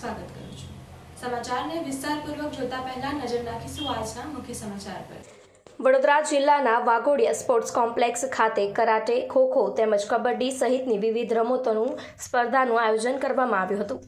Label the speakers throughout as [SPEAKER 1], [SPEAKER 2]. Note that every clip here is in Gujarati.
[SPEAKER 1] સ્વાગત કરું છું। સમાચારને વિસ્તારપૂર્વક જોતા પહેલા નજર નાખીશું આજના મુખ્ય સમાચાર પર।
[SPEAKER 2] વડોદરા જિલ્લાના વાઘોડિયા સ્પોર્ટ્સ કોમ્પ્લેક્સ ખાતે કરાટે, ખોખો તેમજ કબડ્ડી સહિતની વિવિધ રમતોનું સ્પર્ધાનું આયોજન કરવામાં આવ્યું હતું।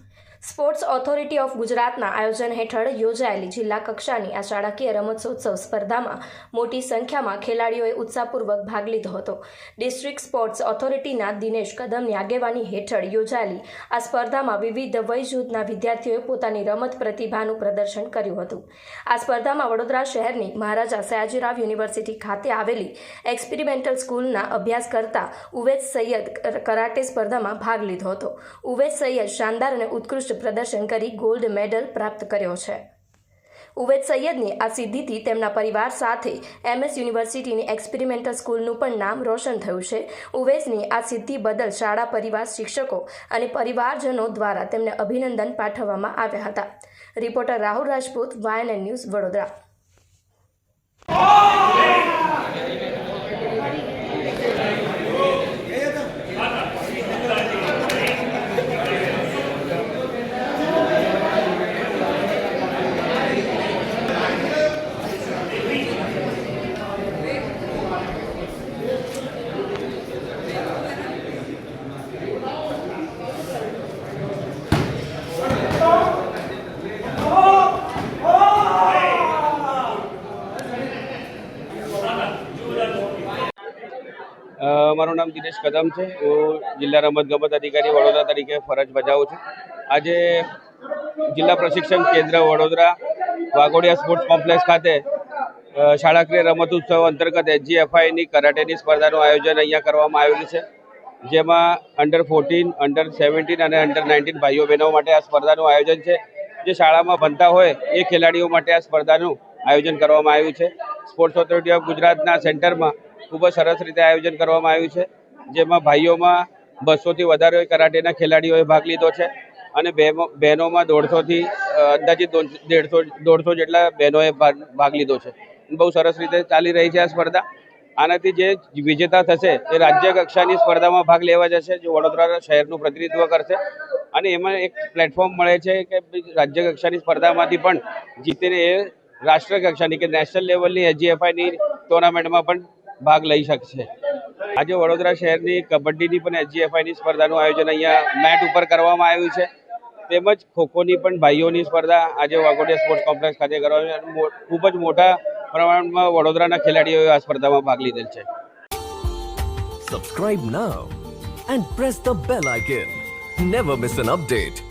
[SPEAKER 2] સ્પોર્ટ્સ ઓથોરિટી ઓફ ગુજરાતના આયોજન હેઠળ યોજાયેલી જિલ્લા કક્ષાની આ શાળાકીય રમતોત્સવ સ્પર્ધામાં મોટી સંખ્યામાં ખેલાડીઓએ ઉત્સાહપૂર્વક ભાગ લીધો હતો। ડિસ્ટ્રિક્ટ સ્પોર્ટ્સ ઓથોરિટીના દિનેશ કદમની આગેવાની હેઠળ યોજાયેલી આ સ્પર્ધામાં વિવિધ વય જૂથના વિદ્યાર્થીઓએ પોતાની રમત પ્રતિભાનું પ્રદર્શન કર્યું હતું। આ સ્પર્ધામાં વડોદરા શહેરની મહારાજા સયાજીરાવ યુનિવર્સિટી ખાતે આવેલી એક્સપેરિમેન્ટલ સ્કૂલના અભ્યાસ કરતા ઉવેદ સૈયદ કરાટે સ્પર્ધામાં ભાગ લીધો હતો। ઉવેદ સૈયદ શાનદાર અને ઉત્કૃષ્ટ પ્રદર્શન કરી ગોલ્ડ મેડલ પ્રાપ્ત કર્યો છે। ઉવેદ સૈયદની આ સિદ્ધિથી તેમના પરિવાર સાથે MS યુનિવર્સિટીની એક્સપેરિમેન્ટલ સ્કૂલનું પણ નામ રોશન થયું છે। ઉવેદની આ સિદ્ધિ બદલ શાળા પરિવાર, શિક્ષકો અને પરિવારજનો દ્વારા તેમને અભિનંદન પાઠવવામાં આવ્યા હતા। Reporter Rahul Rajput, YNN news, Vadodara.
[SPEAKER 3] મારું નામ દિનેશ કદમ છે। હું જિલ્લા રમતગમત અધિકારી વડોદરા તરીકે ફરજ બજાવું છું। આજે જિલ્લા પ્રશિક્ષણ કેન્દ્ર વડોદરા વાઘોડિયા સ્પોર્ટ્સ કોમ્પ્લેક્સ ખાતે શાળાકીય રમતોત્સવ અંતર્ગત SGFIની કરાટેની સ્પર્ધાનું આયોજન અહીંયા કરવામાં આવેલું છે, જેમાં અંડર 14, અંડર 17 અને અંડર 19 ભાઈઓ બહેનો માટે આ સ્પર્ધાનું આયોજન છે। જે શાળામાં ભણતા હોય એ ખેલાડીઓ માટે આ સ્પર્ધાનું આયોજન કરવામાં આવ્યું છે। સ્પોર્ટ્સ ઓથોરિટી ઓફ ગુજરાતના સેન્ટરમાં ખૂબ જ સરસ રીતે આયોજન કરવામાં આવ્યું છે, જેમાં ભાઈઓમાં 200થી વધારે કરાટેના ખેલાડીઓએ ભાગ લીધો છે અને બહેનોમાં 150થી અંદાજિત 150 જેટલા બહેનોએ ભાગ લીધો છે। બહુ સરસ રીતે ચાલી રહી છે આ સ્પર્ધા। આનાથી જે વિજેતા થશે એ રાજ્ય કક્ષાની સ્પર્ધામાં ભાગ લેવા જશે, જે વડોદરા શહેરનું પ્રતિનિધિત્વ કરશે અને એમાં એક પ્લેટફોર્મ મળે છે કે રાજ્ય કક્ષાની સ્પર્ધામાંથી પણ જીતીને એ રાષ્ટ્ર કક્ષાની કે નેશનલ લેવલની SGFIની ટુર્નામેન્ટમાં પણ ભાગ લઈ શકશે। આજે વડોદરા શહેરની કબડ્ડીની પણ SGFIની સ્પર્ધાનું આયોજન અહીંયા મેટ ઉપર કરવામાં આવ્યું છે, તેમજ ખોખોની પણ ભાઈઓની સ્પર્ધા આજે વાઘોડિયા સ્પોર્ટ્સ કોમ્પ્લેક્સ ખાતે કરવામાં આવી છે। ખૂબ જ મોટા પ્રમાણમાં વડોદરાના ખેલાડીઓએ આ સ્પર્ધામાં ભાગ લીધેલ છે।
[SPEAKER 4] Subscribe now and press the bell icon. Never miss an update.